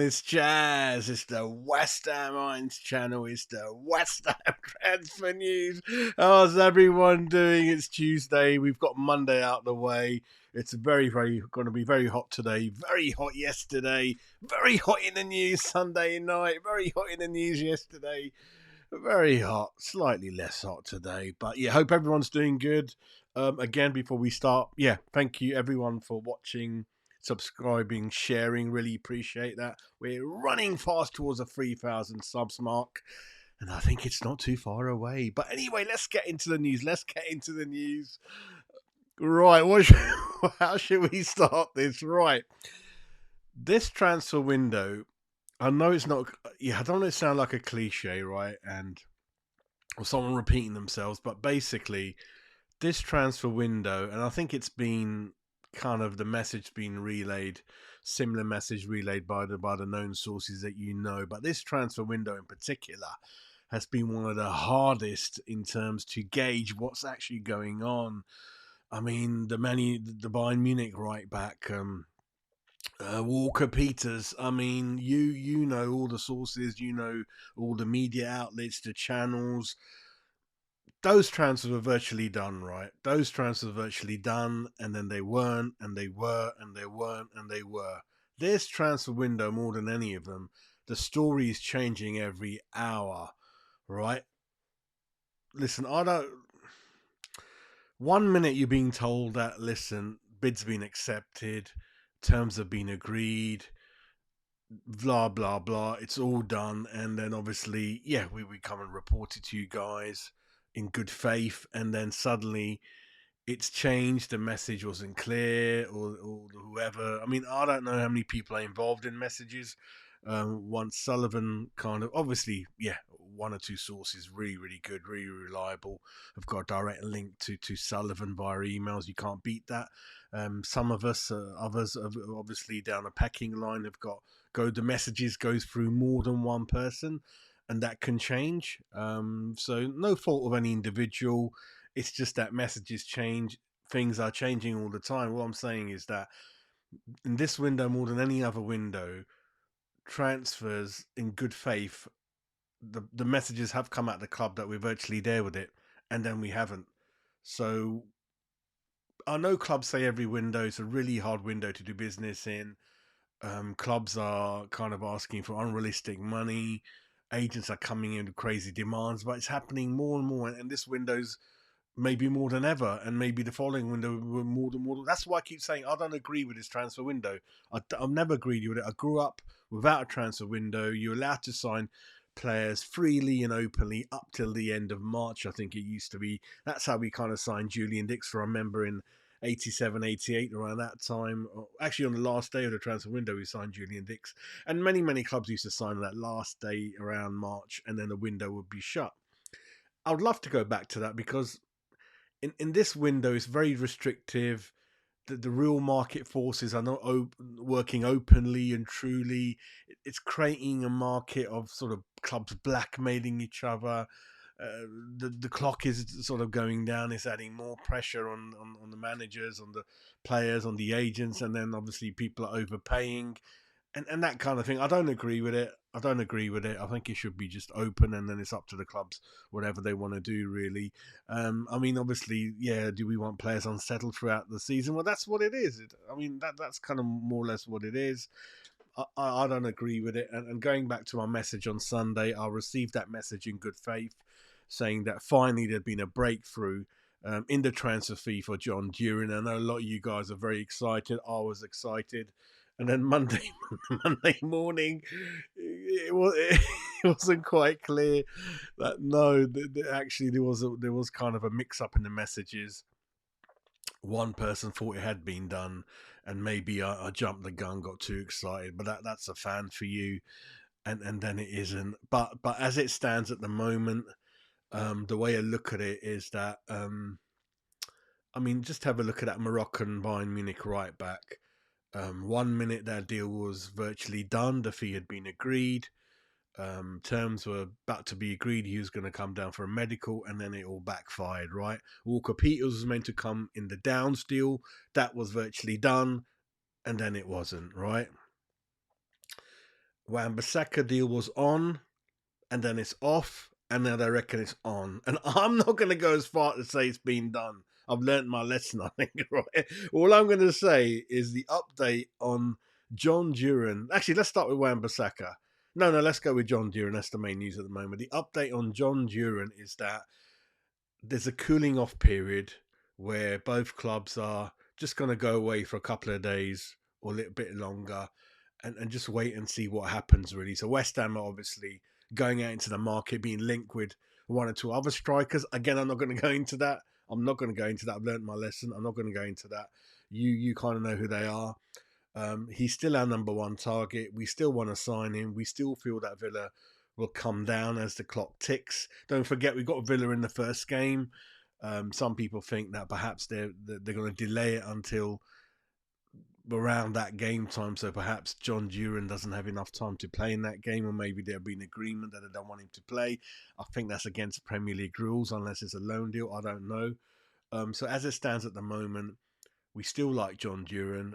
it's Jazz. It's the West Ham Minds channel. It's the West Ham transfer news. How's everyone doing? It's Tuesday. We've got Monday out of the way. It's very going to be very hot today. Very hot yesterday. Very hot in the news Sunday night. Very hot in the news yesterday. Very hot. Slightly less hot today. But yeah, hope everyone's doing good. Again, before we start, thank you everyone for watching, subscribing, sharing. Really appreciate that. We're running fast towards a 3,000 subs mark, and I think it's not too far away. But anyway, let's get into the news. Right, how should we start this? Right, this transfer window. I know it's not. Yeah, I don't want to sound like a cliche, right? Or someone repeating themselves, but basically, this transfer window, and I think it's been kind of the message being relayed, similar message relayed by the known sources that you know. But this transfer window in particular has been one of the hardest in terms to gauge what's actually going on. I mean, the Bayern Munich right back, Walker Peters. I mean, you know all the sources, you know all the media outlets, the channels. Those transfers were virtually done, right? Those transfers were virtually done, and then they weren't, and they were, and they weren't, and they were. This transfer window, more than any of them, the story is changing every hour, right? Listen, I don't. 1 minute you're being told that, listen, bid's been accepted, terms have been agreed, blah, blah, blah, it's all done. And then obviously, we come and report it to you guys in good faith, and then suddenly it's changed, the message wasn't clear, or whoever. I mean, I don't know how many people are involved in messages. Once Sullivan kind of, obviously, one or two sources, really good, really reliable, have got a direct link to Sullivan via emails. You can't beat that. Some of us, others, obviously down a packing line, the messages goes through more than one person, and that can change. So no fault of any individual. It's just that messages change. Things are changing all the time. What I'm saying is that in this window, more than any other window, transfers in good faith, the messages have come at the club that we're virtually there with it, and then we haven't. So I know clubs say every window is a really hard window to do business in. Clubs are kind of asking for unrealistic money. Agents are coming in with crazy demands, but it's happening more and more. And this window's maybe more than ever, and maybe the following window more than more. That's why I keep saying I don't agree with this transfer window. I've never agreed with it. I grew up without a transfer window. You're allowed to sign players freely and openly up till the end of March, I think it used to be. That's how we kind of signed Julian Dix, I remember in 87, 88, around that time. Actually, on the last day of the transfer window, we signed Julian Dix. And many clubs used to sign on that last day around March, and then the window would be shut. I would love to go back to that, because in this window, it's very restrictive. The real market forces are not working openly and truly. It's creating a market of sort of clubs blackmailing each other. The clock is sort of going down. It's adding more pressure on the managers, on the players, on the agents, and then obviously people are overpaying. And that kind of thing. I don't agree with it. I think it should be just open, and then it's up to the clubs, whatever they want to do, really. I mean, obviously, do we want players unsettled throughout the season? Well, that's what it is. That's kind of more or less what it is. I don't agree with it. And going back to my message on Sunday, I received that message in good faith, saying that finally there'd been a breakthrough in the transfer fee for Jhon Duran. I know a lot of you guys are very excited. I was excited. And then Monday morning, it wasn't quite clear that actually there was kind of a mix up in the messages. One person thought it had been done, and maybe I jumped the gun, got too excited. But that's a fan for you, and then it isn't. But as it stands at the moment, the way I look at it is that just have a look at that Moroccan Bayern Munich right back. 1 minute that deal was virtually done, the fee had been agreed, terms were about to be agreed, he was going to come down for a medical, and then it all backfired, right? Walker Peters was meant to come in the Downs deal, that was virtually done, and then it wasn't, right? Wan-Bissaka deal was on, and then it's off, and now they reckon it's on. And I'm not going to go as far to say it's been done. I've learnt my lesson, I think, right? All I'm going to say is the update on Jhon Duran. Actually, let's start with Wan-Bissaka. No, let's go with Jhon Duran. That's the main news at the moment. The update on Jhon Duran is that there's a cooling off period where both clubs are just going to go away for a couple of days or a little bit longer and just wait and see what happens, really. So West Ham are obviously going out into the market, being linked with one or two other strikers. Again, I'm not going to go into that. I'm not going to go into that. I've learned my lesson. I'm not going to go into that. You kind of know who they are. He's still our number one target. We still want to sign him. We still feel that Villa will come down as the clock ticks. Don't forget, we got Villa in the first game. Some people think that perhaps they're going to delay it until around that game time, so perhaps Jhon Duran doesn't have enough time to play in that game, or maybe there'll be an agreement that they don't want him to play. I think that's against Premier League rules unless it's a loan deal. I don't know. So as it stands at the moment, we still like Jhon Duran,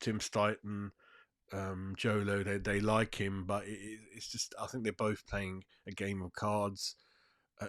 Tim Stuyton, Jolo. They like him, but it's just I think they're both playing a game of cards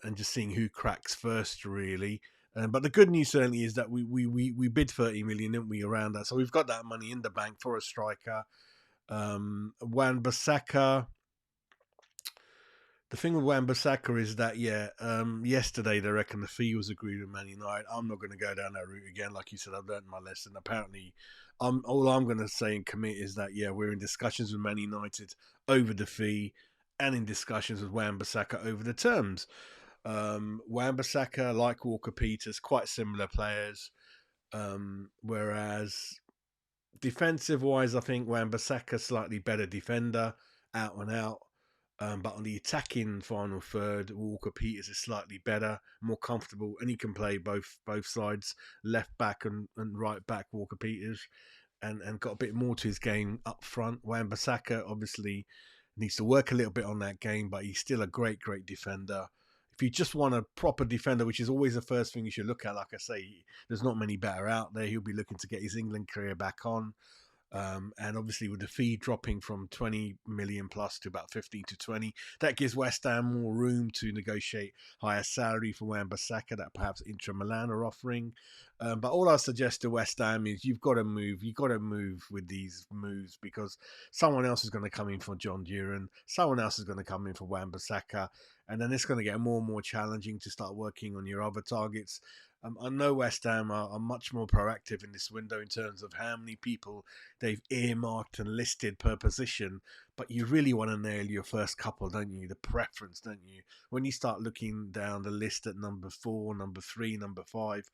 and just seeing who cracks first, really. But the good news certainly is that we bid 30 million, didn't we, around that? So we've got that money in the bank for a striker. Wan-Bissaka. The thing with Wan-Bissaka is that, yesterday they reckon the fee was agreed with Man United. I'm not going to go down that route again. Like you said, I've learned my lesson. Apparently, all I'm going to say and commit is that, we're in discussions with Man United over the fee and in discussions with Wan-Bissaka over the terms. Wan-Bissaka, like Walker Peters, quite similar players. Whereas defensive wise, I think Wan-Bissaka slightly better defender, out and out. But on the attacking final third, Walker Peters is slightly better, more comfortable, and he can play both sides, left back and right back. Walker Peters, and got a bit more to his game up front. Wan-Bissaka obviously needs to work a little bit on that game, but he's still a great defender. If you just want a proper defender, which is always the first thing you should look at, like I say, there's not many better out there. He'll be looking to get his England career back on. And obviously, with the fee dropping from 20 million plus to about 15 to 20, that gives West Ham more room to negotiate higher salary for Wan-Bissaka that perhaps Inter Milan are offering. But all I suggest to West Ham is you've got to move. You've got to move with these moves because someone else is going to come in for Jhon Duran. Someone else is going to come in for Wan-Bissaka. And then it's going to get more and more challenging to start working on your other targets. I know West Ham are much more proactive in this window in terms of how many people they've earmarked and listed per position, but you really want to nail your first couple, don't you? The preference, don't you? When you start looking down the list at number 4, number 3, number 5,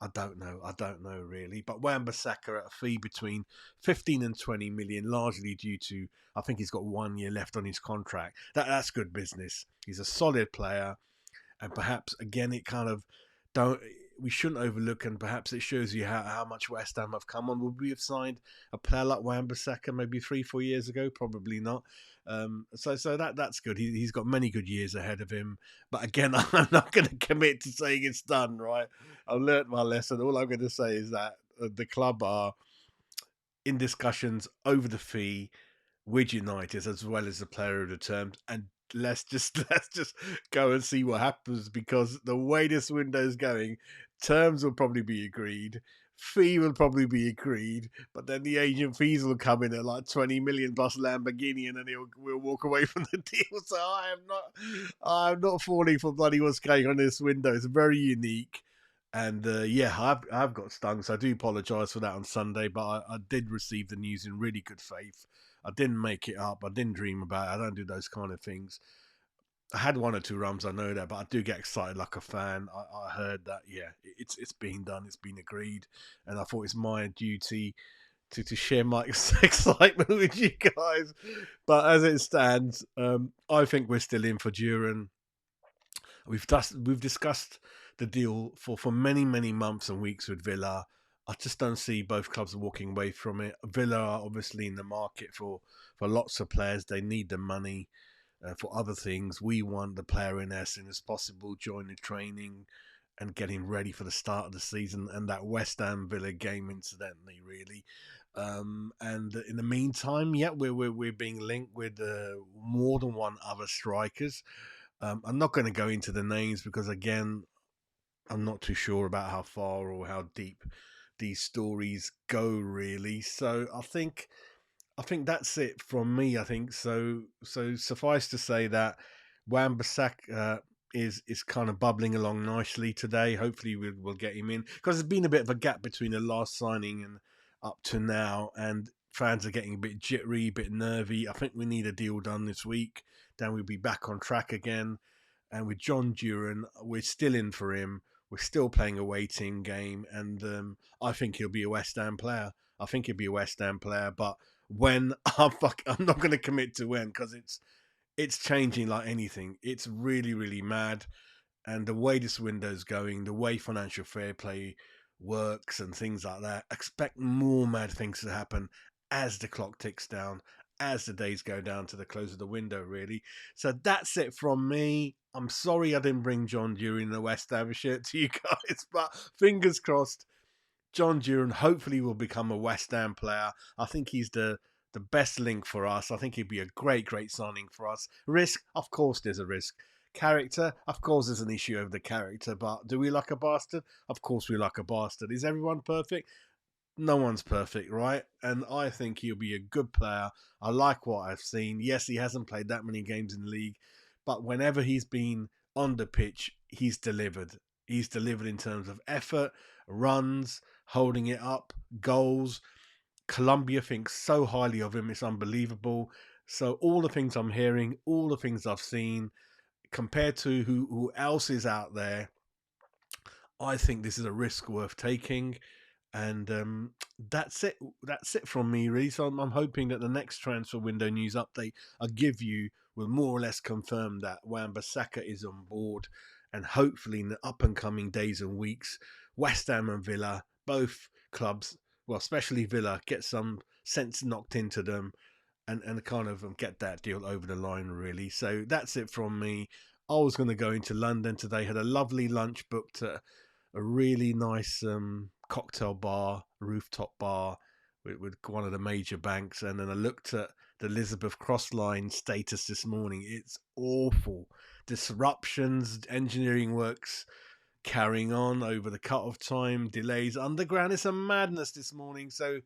I don't know. I don't know really. But Wan-Bissaka at a fee between 15 and 20 million, largely due to, I think he's got 1 year left on his contract. That's good business. He's a solid player. And perhaps, again, it kind of don't we shouldn't overlook, and perhaps it shows you how much West Ham have come on. Would we have signed a player like Wan-Bissaka maybe 3-4 years ago? Probably not. So that's good. He's got many good years ahead of him. But again, I'm not going to commit to saying it's done. Right? I've learnt my lesson. All I'm going to say is that the club are in discussions over the fee with United as well as the player of the terms, and let's just go and see what happens because the way this window is going, terms will probably be agreed, fee will probably be agreed, but then the agent fees will come in at like 20 million plus Lamborghini, and then we'll walk away from the deal. So I'm not falling for bloody what's going on in this window. It's very unique. And I've got stung, so I do apologise for that on Sunday. But I did receive the news in really good faith. I didn't make it up. I didn't dream about it. I don't do those kind of things. I had 1 or 2 rums, I know that, but I do get excited like a fan. I heard that, it's been done, it's been agreed, and I thought it's my duty to share my excitement with you guys. But as it stands, I think we're still in for Duran. We've discussed the deal for many months and weeks with Villa. I just don't see both clubs walking away from it. Villa are obviously in the market for lots of players. They need the money for other things. We want the player in as soon as possible, join the training and getting ready for the start of the season and that West Ham Villa game, incidentally, really. And in the meantime, yeah, we're being linked with more than one other strikers. I'm not going to go into the names because, again, I'm not too sure about how far or how deep these stories go, really. So I think that's it from me. I think so. So suffice to say that Wan-Bissaka is kind of bubbling along nicely today. Hopefully, we'll get him in because there's been a bit of a gap between the last signing and up to now, and fans are getting a bit jittery, a bit nervy. I think we need a deal done this week. Then we'll be back on track again. And with Jhon Duran, we're still in for him. We're still playing a waiting game, and I think he'll be a West Ham player. I think he'll be a West Ham player, but when I'm not going to commit to when because it's changing like anything. It's really really mad, and the way this window's going, the way financial fair play works, and things like that. Expect more mad things to happen as the clock ticks down, as the days go down to the close of the window. Really, so that's it from me. I'm sorry I didn't bring Jhon during the West Ham shirt to you guys, but fingers crossed Jhon Duran hopefully will become a West Ham player. I think he's the best link for us. I think he'd be a great signing for us. Risk, of course, there's a risk. Character, of course, there's an issue over the character. But do we like a bastard? Of course, we like a bastard. Is everyone perfect? No one's perfect, right? And I think he'll be a good player. I like what I've seen. Yes, he hasn't played that many games in the league, but whenever he's been on the pitch, he's delivered. He's delivered in terms of effort, runs, holding it up, goals. Colombia thinks so highly of him, it's unbelievable. So all the things I'm hearing, all the things I've seen, compared to who else is out there, I think this is a risk worth taking. And that's it. That's it from me, really. So I'm hoping that the next transfer window news update I give you will more or less confirm that Wan-Bissaka is on board, and hopefully in the up and coming days and weeks, West Ham and Villa, both clubs, well, especially Villa, get some sense knocked into them, and kind of get that deal over the line, really. So that's it from me. I was going to go into London today, had a lovely lunch booked at a really nice cocktail bar, rooftop bar with one of the major banks. And then I looked at the Elizabeth Cross Line status this morning. It's awful. Disruptions, engineering works carrying on over the cut-off time, delays, underground. It's a madness this morning. So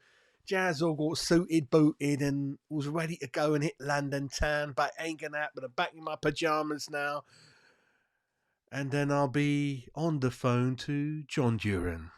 Jazz all got suited, booted, and was ready to go and hit London town, but ain't gonna happen. I'm back in my pajamas now. And then I'll be on the phone to Jhon Duran.